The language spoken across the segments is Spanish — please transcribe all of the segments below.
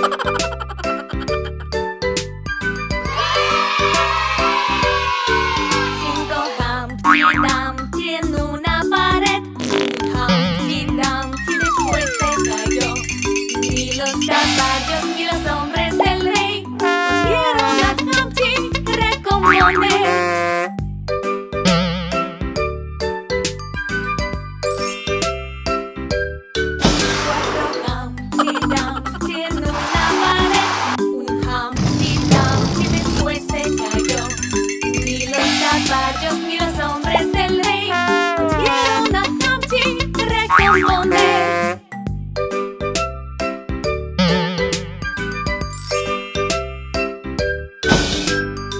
Cinco Humpty Dumpty en una pared. Humpty Dumpty después se cayó. Ni los caballos ni los hombres del rey pudieron a Humpty recomponer. Ni los hombres del rey pudieron a Humpty recomponer.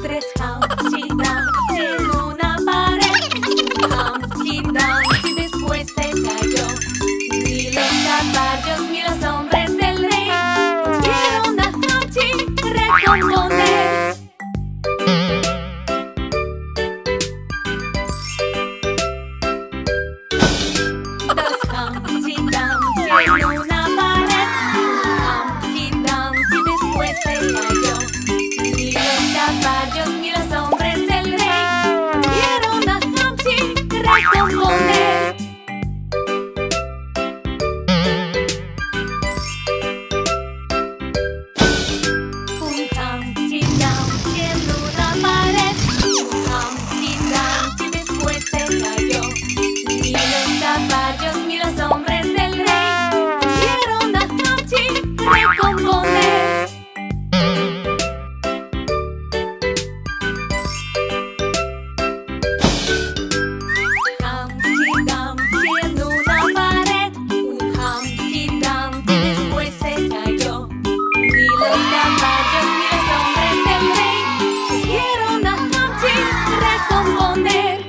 Tres Humpty Dumpty en una pared. Humpty Dumpty después se cayó. Ni los caballos ni los hombres del rey pudieron a Humpty recomponer. Humpty Dumpty en una pared. Humpty Dumpty después se cayó. Ni los caballos ni los hombres del rey pudieron a Humpty recomponer. Un Humpty Dumpty en una pared. Humpty Dumpty después se cayó. Ni los caballos ni los hombres del rey pudieron a Humpty recomponer. Humpty Dumpty en una pared. Humpty Dumpty después se cayó. Ni los caballos ni los hombres del rey pudieron a Humpty recomponer.